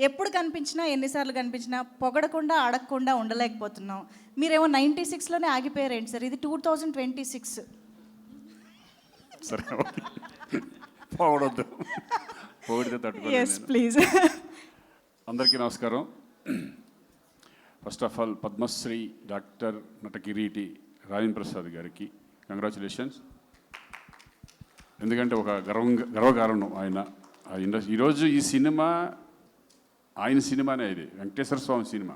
ఎప్పుడు కనిపించినా ఎన్నిసార్లు కనిపించినా పొగడకుండా అడగకుండా ఉండలేకపోతున్నాం. మీరేమో 96లోనే ఆగిపోయారేంటి సార్? ఇది 2026. సరే పొగడొద్దు, పొగిడితే తట్టుకోలేదు. Yes please. అందరికీ నమస్కారం. First of all Padmashri doctor నటకిరీటి రాజేంద్ర ప్రసాద్ గారికి కంగ్రాచులేషన్స్. ఎందుకంటే ఒక గర్వకారణం ఆయన ఇండస్ట్రీ. ఈరోజు ఈ సినిమా ఆయన సినిమానే, ఇది వెంకటేశ్వర స్వామి సినిమా.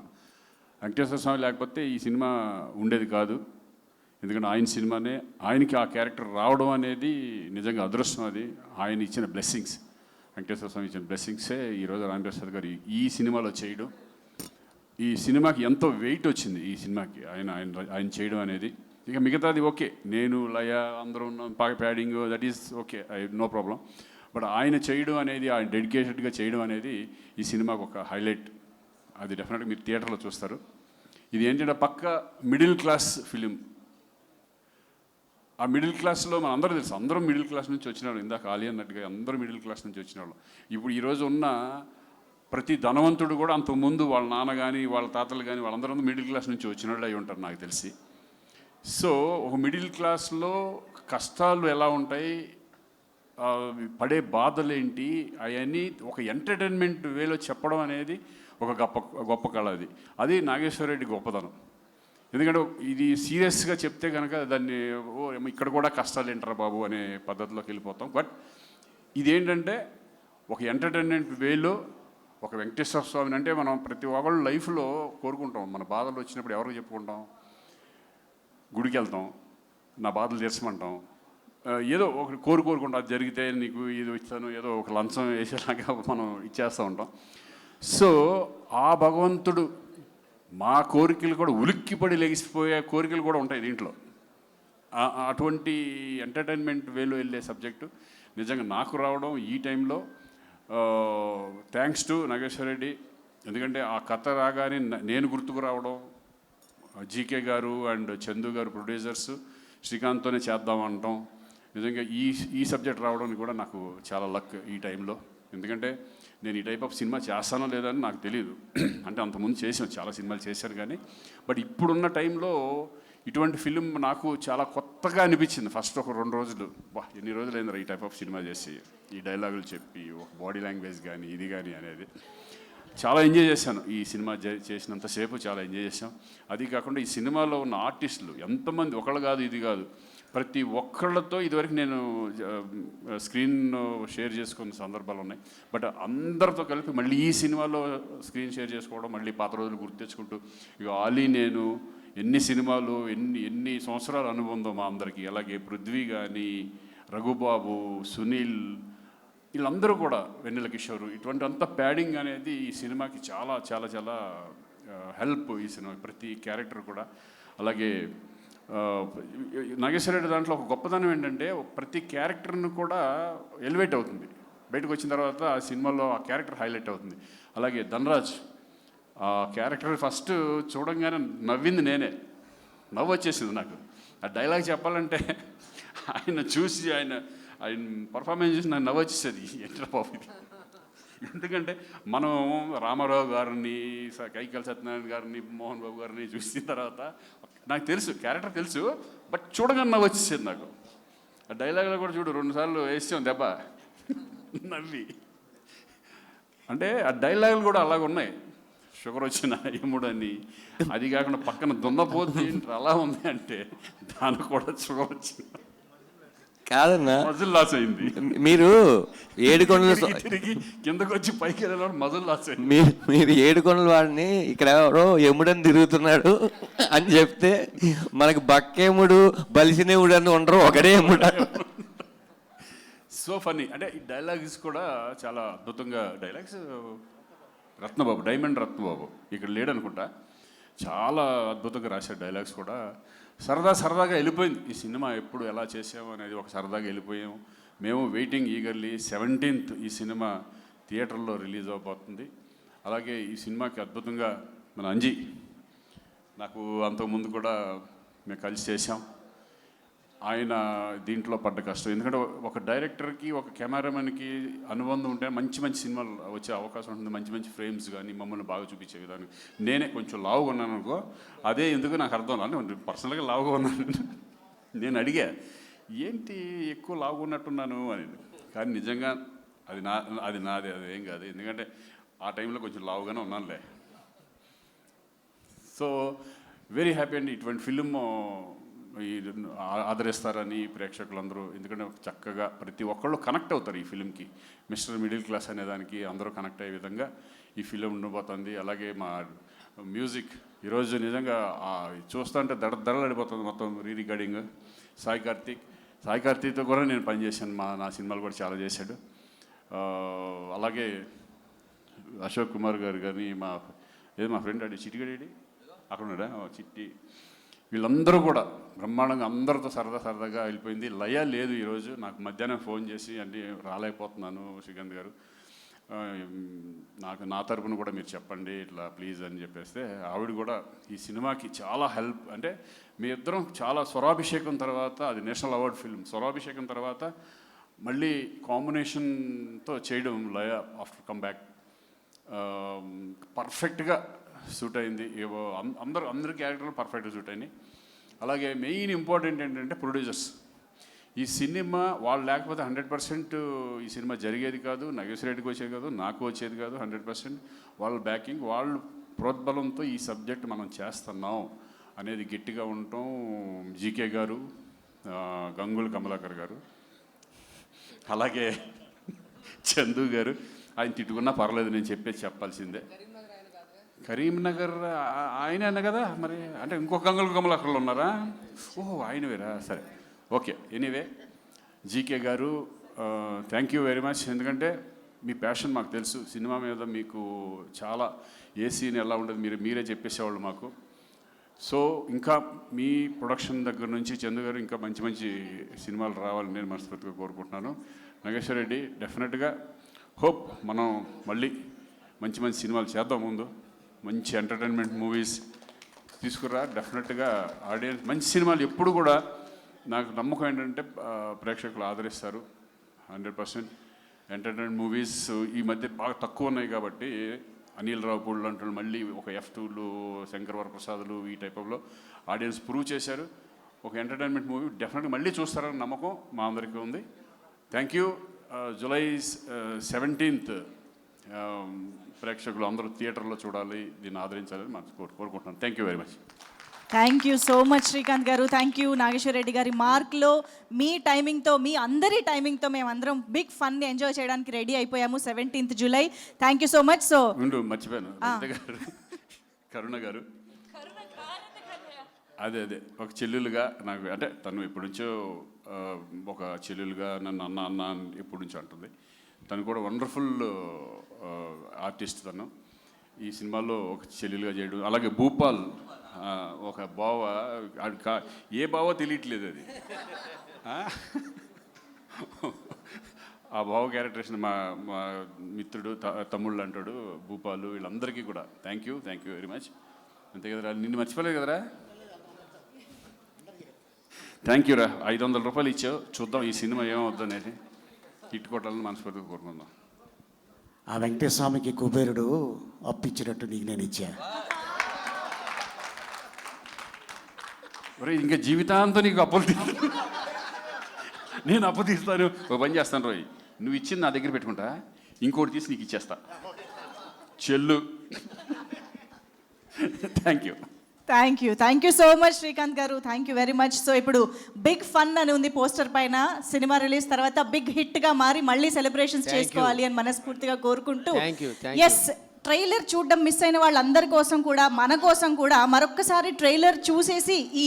వెంకటేశ్వర స్వామి లేకపోతే ఈ సినిమా ఉండేది కాదు. ఎందుకంటే ఆయన సినిమానే, ఆయనకి ఆ క్యారెక్టర్ రావడం అనేది నిజంగా అదృష్టం. అది ఆయన ఇచ్చిన బ్లెస్సింగ్స్, వెంకటేశ్వర స్వామి ఇచ్చిన బ్లెస్సింగ్సే ఈరోజు రాజేంద్ర ప్రసాద్ గారు ఈ సినిమాలో చేయడం. ఈ సినిమాకి ఎంతో వెయిట్ వచ్చింది ఈ సినిమాకి ఆయన చేయడం అనేది. ఇక మిగతాది ఓకే, నేను లయ అందరూ padding that is okay, no problem. But ఆయన చేయడం అనేది, ఆయన డెడికేటెడ్గా చేయడం అనేది ఈ సినిమాకు ఒక హైలైట్. అది డెఫినెట్గా మీరు థియేటర్లో చూస్తారు. ఇది ఏంటంటే పక్క మిడిల్ క్లాస్ ఫిలిం. ఆ మిడిల్ క్లాస్లో మన అందరూ తెలుసు, అందరూ మిడిల్ క్లాస్ నుంచి వచ్చిన వాళ్ళు. ఇందాక ఆలి అన్నట్టుగా అందరూ మిడిల్ క్లాస్ నుంచి వచ్చిన వాళ్ళు. ఇప్పుడు ఈరోజు ఉన్న ప్రతి ధనవంతుడు కూడా అంతకుముందు వాళ్ళ నాన్న కానీ వాళ్ళ తాతలు కానీ వాళ్ళందరూ మిడిల్ క్లాస్ నుంచి వచ్చిన వాళ్ళు అయి ఉంటారు నాకు తెలిసి. సో ఒక మిడిల్ క్లాస్లో కష్టాలు ఎలా ఉంటాయి, పడే బాధలు ఏంటి, అవన్నీ ఒక ఎంటర్టైన్మెంట్ వేలో చెప్పడం అనేది ఒక గొప్ప కళ. అది నాగేశ్వర రెడ్డి గొప్పతనం. ఎందుకంటే ఇది సీరియస్గా చెప్తే కనుక దాన్ని ఇక్కడ కూడా కష్టాలు ఏంటారా బాబు అనే పద్ధతిలోకి వెళ్ళిపోతాం. బట్ ఇదేంటంటే ఒక ఎంటర్టైన్మెంట్ వేలో ఒక వెంకటేశ్వర స్వామిని అంటే మనం ప్రతి ఒక్కళ్ళు లైఫ్లో కోరుకుంటాం. మన బాధలు వచ్చినప్పుడు ఎవరికి చెప్పుకుంటాం? గుడికి వెళ్తాం, నా బాధలు తీర్చమంటాం, ఏదో ఒక కోరుకుంటాం. అది జరిగితే నీకు ఇది ఇస్తాను, ఏదో ఒక లంచం వేసేలాగా మనం ఇచ్చేస్తూ ఉంటాం. సో ఆ భగవంతుడు మా కోరికలు కూడా ఉలిక్కిపడి లెగిసిపోయే కోరికలు కూడా ఉంటాయి దీంట్లో. అటువంటి ఎంటర్టైన్మెంట్ వేలో వెళ్ళే సబ్జెక్టు నిజంగా నాకు రావడం ఈ టైంలో థ్యాంక్స్ టు నాగేశ్వర రెడ్డి. ఎందుకంటే ఆ కథ రాగానే నేను గుర్తుకు రావడం, జీకే గారు అండ్ చందు గారు ప్రొడ్యూసర్స్ శ్రీకాంత్తోనే చేద్దామంటాం. నిజంగా ఈ సబ్జెక్ట్ రావడానికి కూడా నాకు చాలా లక్ ఈ టైంలో. ఎందుకంటే నేను ఈ టైప్ ఆఫ్ సినిమా చేస్తానో లేదని నాకు తెలియదు. అంటే అంతకుముందు చేసాను, చాలా సినిమాలు చేశాను కానీ, బట్ ఇప్పుడున్న టైంలో ఇటువంటి ఫిలిం నాకు చాలా కొత్తగా అనిపించింది. ఫస్ట్ ఒక 2 రోజులు, ఎన్ని రోజులు అయిందో ఈ టైప్ ఆఫ్ సినిమా చేసి, ఈ డైలాగులు చెప్పి ఒక బాడీ లాంగ్వేజ్ కానీ ఇది కానీ అనేది చాలా ఎంజాయ్ చేశాను. ఈ సినిమా చేసినంతసేపు చాలా ఎంజాయ్ చేశాం. అది కాకుండా ఈ సినిమాలో ఉన్న ఆర్టిస్టులు ఎంతమంది, ఒకళ్ళు కాదు ఇది కాదు, ప్రతి ఒక్కళ్ళతో ఇదివరకు నేను స్క్రీన్ షేర్ చేసుకున్న సందర్భాలు ఉన్నాయి. బట్ అందరితో కలిపి మళ్ళీ ఈ సినిమాలో స్క్రీన్ షేర్ చేసుకోవడం, మళ్ళీ పాత రోజులు గుర్తు తెచ్చుకుంటూ, ఇక ఆలీ నేను ఎన్ని సినిమాలు ఎన్ని సంవత్సరాల అనుబంధం మా అందరికీ. అలాగే పృథ్వీ కానీ, రఘుబాబు, సునీల్, వీళ్ళందరూ కూడా, వెన్నెల కిషోర్, ఇటువంటి అంత ప్యాడింగ్ అనేది ఈ సినిమాకి చాలా చాలా చాలా హెల్ప్. ఈ సినిమా ప్రతి క్యారెక్టర్ కూడా. అలాగే నాగేశ్వర రెడ్డి దాంట్లో ఒక గొప్పతనం ఏంటంటే ప్రతి క్యారెక్టర్ను కూడా ఎలివేట్ అవుతుంది. బయటకు వచ్చిన తర్వాత ఆ సినిమాలో ఆ క్యారెక్టర్ హైలైట్ అవుతుంది. అలాగే ధనరాజ్ ఆ క్యారెక్టర్ ఫస్ట్ చూడంగానే నవ్వింది నేనే, నవ్వు వచ్చేసింది నాకు. ఆ డైలాగ్ చెప్పాలంటే ఆయన చూసి ఆయన పర్ఫార్మెన్స్ చూసి నాకు నవ్వు వచ్చేసేది. ఏంట్రా బాబు ఇది. ఎందుకంటే మనం రామారావు గారిని, కైకల్ సత్యనారాయణ గారిని, మోహన్ బాబు గారిని చూసిన తర్వాత నాకు తెలుసు, క్యారెక్టర్ తెలుసు, బట్ చూడగానే నవ్వు వచ్చేసేది నాకు. ఆ డైలాగ్లో కూడా చూడు 2 సార్లు వేసాం దెబ్బ నవ్వి. అంటే ఆ డైలాగులు కూడా అలాగ ఉన్నాయి. షుగర్ వచ్చిన ఎముడని, అది కాకుండా పక్కన దున్నపోతే అలా ఉంది అంటే దానికి కూడా షుగర్ వచ్చింది కాదన్నా, మజిల్ లాస్ అయింది. మీరు ఏడుకొండల తిరిగి కిందకు వచ్చి పైకి వెళ్ళిన మజిల్ లాస్ అయింది. మీరు ఏడుకొండల వాడిని ఇక్కడ ఎవరో ఎముడని తిరుగుతున్నాడు అని చెప్తే మనకి బక్కేముడు బలిసినేముడు అని ఉండరు, ఒకడే ఎముడు. So funny. అంటే ఈ డైలాగ్స్ కూడా చాలా అద్భుతంగా డైలాగ్స్. రత్నబాబు, డైమండ్ రత్నబాబు ఇక్కడ లేడనుకుంటా, చాలా అద్భుతంగా రాశాడు డైలాగ్స్ కూడా. సరదాగా వెళ్ళిపోయింది ఈ సినిమా. ఎప్పుడు ఎలా చేసాము అనేది ఒక సరదాగా వెళ్ళిపోయాము. మేము వెయిటింగ్ ఈగర్లీ 17th ఈ సినిమా థియేటర్లో రిలీజ్ అవబోతుంది. అలాగే ఈ సినిమాకి అద్భుతంగా మన అంజీ, నాకు అంతకుముందు కూడా మేము కలిసి చేసాం. ఆయన దీంట్లో పడ్డ కష్టం. ఎందుకంటే ఒక డైరెక్టర్కి ఒక కెమెరామెన్కి అనుబంధం ఉంటే మంచి మంచి సినిమాలు వచ్చే అవకాశం ఉంటుంది. మంచి మంచి ఫ్రేమ్స్ కానీ మమ్మల్ని బాగా చూపించే విధానం. నేనే కొంచెం లావుగా ఉన్నాను అనుకో, అదే ఎందుకు నాకు అర్థం కాదు. పర్సనల్గా లావుగా ఉన్నాను. నేను అడిగా ఏంటి ఎక్కువ లావుగా ఉన్నట్టున్నాను అని. కానీ నిజంగా అది నాది ఏం కాదు. ఎందుకంటే ఆ టైంలో కొంచెం లావుగానే ఉన్నానులే. సో వెరీ హ్యాపీ అండి. ఇటువంటి ఫిలిం ఆదరిస్తారని ప్రేక్షకులందరూ, ఎందుకంటే చక్కగా ప్రతి ఒక్కళ్ళు కనెక్ట్ అవుతారు ఈ ఫిలింకి. మిస్టర్ మిడిల్ క్లాస్ అనే దానికి అందరూ కనెక్ట్ అయ్యే విధంగా ఈ ఫిలిం ఉండబోతుంది. అలాగే మా మ్యూజిక్ ఈరోజు నిజంగా చూస్తుంటే దడదడలాడిపోతుంది మొత్తం రికార్డింగ్. సాయి కార్తీక్తో కూడా నేను పనిచేశాను. నా సినిమాలు కూడా చాలా చేశాడు. అలాగే అశోక్ కుమార్ గారు కానీ మా ఫ్రెండ్ అడి చిట్టిగడి అక్కడ ఉన్నాడా చిట్టి, వీళ్ళందరూ కూడా బ్రహ్మాండంగా అందరితో సరదాగా వెళ్ళిపోయింది. లయ లేదు ఈరోజు. నాకు మధ్యాహ్నం ఫోన్ చేసి అంటే రాలేకపోతున్నాను శ్రీకాంత్ గారు, నా తరపున కూడా మీరు చెప్పండి ఇట్లా ప్లీజ్ అని చెప్పేస్తే ఆవిడ కూడా ఈ సినిమాకి చాలా హెల్ప్. అంటే మీ ఇద్దరం చాలా స్వరాభిషేకం తర్వాత, అది నేషనల్ అవార్డ్ ఫిల్మ్, స్వరాభిషేకం తర్వాత మళ్ళీ కాంబినేషన్తో చేయడం లయ ఆఫ్టర్ కమ్ బ్యాక్ పర్ఫెక్ట్గా సూట్ అయింది. అందరి క్యారెక్టర్లు పర్ఫెక్ట్గా సూట్ అయినాయి. అలాగే మెయిన్ ఇంపార్టెంట్ ఏంటంటే ప్రొడ్యూసర్స్. ఈ సినిమా వాళ్ళు లేకపోతే 100% ఈ సినిమా జరిగేది కాదు, నాగేశ్వర రెడ్డికి వచ్చేది కాదు, నాకు వచ్చేది కాదు. 100% వాళ్ళ బ్యాకింగ్, వాళ్ళు ప్రోద్బలంతో ఈ సబ్జెక్ట్ మనం చేస్తున్నాం అనేది గట్టిగా ఉండటం. జీకే గారు, గంగుల కమలాకర్ గారు, అలాగే చందు గారు. ఆయన తిట్టుకున్నా పర్లేదు, నేను చెప్పాల్సిందే. కరీంనగర్ ఆయన అన్న కదా మరి, అంటే ఇంకొక గంగుల కమలాకర్లు ఉన్నారా? ఓహో ఆయన వేరా, సరే ఓకే. ఎనీవే జీకే గారు థ్యాంక్ యూ వెరీ మచ్. ఎందుకంటే మీ ప్యాషన్ మాకు తెలుసు. సినిమా మీద మీకు చాలా ఏ సీన్ ఎలా ఉండదు మీరే చెప్పేసేవాళ్ళు మాకు. సో ఇంకా మీ ప్రొడక్షన్ దగ్గర నుంచి చందు గారు ఇంకా మంచి సినిమాలు రావాలని నేను మనస్ఫూర్తిగా కోరుకుంటున్నాను. నాగేశ్వర రెడ్డి డెఫినెట్గా హోప్ మనం మళ్ళీ మంచి సినిమాలు చేద్దాం. ముందు మంచి ఎంటర్టైన్మెంట్ మూవీస్ తీసుకురా. డెఫినెట్గా ఆడియన్స్ మంచి సినిమాలు ఎప్పుడు కూడా నాకు నమ్మకం ఏంటంటే ప్రేక్షకులు ఆదరిస్తారు. 100% ఎంటర్టైన్మెంట్ మూవీస్ ఈ మధ్య బాగా తక్కువ ఉన్నాయి కాబట్టి అనిల్ రావుపూడి అంటున్నారు, మళ్ళీ ఒక F2లు, శంకర్ వరప్రసాద్లు ఈ టైప్లో ఆడియన్స్ ప్రూవ్ చేశారు. ఒక ఎంటర్టైన్మెంట్ మూవీ డెఫినెట్గా మళ్ళీ చూస్తారని నమ్మకం మా అందరికీ ఉంది. Thank you. జూలై 17th ప్రేక్షకులు అందరూ థియేటర్లో చూడాలి, దీన్ని ఆదరించాలని కోరుకుంటున్నాను. Thank you very much. Thank you so much Srikanth garu. Thank you Nageswara Reddy గారి. మార్క్లో మీ టైమింగ్తో, మీ అందరి టైమింగ్తో మేమందరం బిగ్ ఫన్ని ఎంజాయ్ చేయడానికి రెడీ అయిపోయాము 17th July. Thank you so much. So మర్చిపోయాను, కరుణ గారు అదే ఒక చెల్లెలుగా నాకు, అంటే తను ఎప్పటి నుంచో ఒక చెల్లెలుగా నన్ను అన్న ఎప్పటి నుంచో అంటుంది. తను కూడా వండర్ఫుల్ ఆర్టిస్ట్. తను ఈ సినిమాలో ఒక చెల్లెలుగా చేయడం. అలాగే భూపాల్ ఒక బావ, ఏ బావో తెలియట్లేదు అది. ఆ బావ క్యారెక్టరేషన్ మా మిత్రుడు తమ్ముళ్ళు అంటాడు భూపాలు. వీళ్ళందరికీ కూడా థ్యాంక్ యూ వెరీ మచ్. అంతే కదరా, నిన్ను మర్చిపోలేదు కదరా. థ్యాంక్ యూ రా. 500 రూపాయలు ఇచ్చావు, చూద్దాం ఈ సినిమా ఏమవుద్దు అనేది. హిట్ కొట్టాలని మనస్ఫూర్తిగా కోరుకుందాం. ఆ వెంకటేశ్వరస్వామికి కుబేరుడు అప్పిచ్చినట్టు నీకు నేను ఇచ్చా. ఒరే ఇంకా జీవితాంతం నీకు అప్పులు నేను అప్పు తీస్తాను. ఒక పని చేస్తాను రోయ్, నువ్వు ఇచ్చింది నా దగ్గర పెట్టుకుంటా, ఇంకోటి తీసి నీకు ఇచ్చేస్తా చెల్లు. Thank you so much Srikanth garu. Thank you very much. So ఇప్పుడు బిగ్ ఫన్ అని ఉంది పోస్టర్ పైన. సినిమా రిలీజ్ తర్వాత బిగ్ హిట్గా మారి మళ్ళీ సెలబ్రేషన్స్ చేసుకోవాలి అని మనస్ఫూర్తిగా కోరుకుంటూ, ఎస్ ట్రైలర్ చూడడం మిస్ అయిన వాళ్ళందరి కోసం కూడా, మన కోసం కూడా మరొక్కసారి ట్రైలర్ చూసేసి ఈ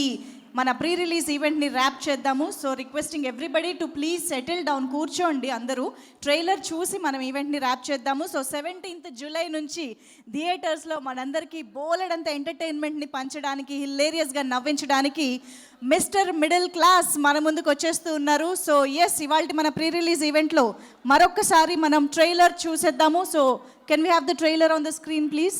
మన ప్రీ రిలీజ్ ఈవెంట్ని ర్యాప్ చేద్దాము. So requesting everybody to please settle down, కూర్చోండి అందరూ. ట్రైలర్ చూసి మనం ఈవెంట్ని ర్యాప్ చేద్దాము. సో 17th జూలై నుంచి థియేటర్స్లో మనందరికీ బోలెడంత ఎంటర్టైన్మెంట్ని పంచడానికి, హిలేరియస్గా నవ్వించడానికి మిస్టర్ మిడిల్ క్లాస్ మన ముందుకు వచ్చేస్తూ ఉన్నారు. సో ఎస్, ఇవాళ మన ప్రీ రిలీజ్ ఈవెంట్లో మరొక్కసారి మనం ట్రైలర్ చూసేద్దాము. So can we have the trailer on the screen please?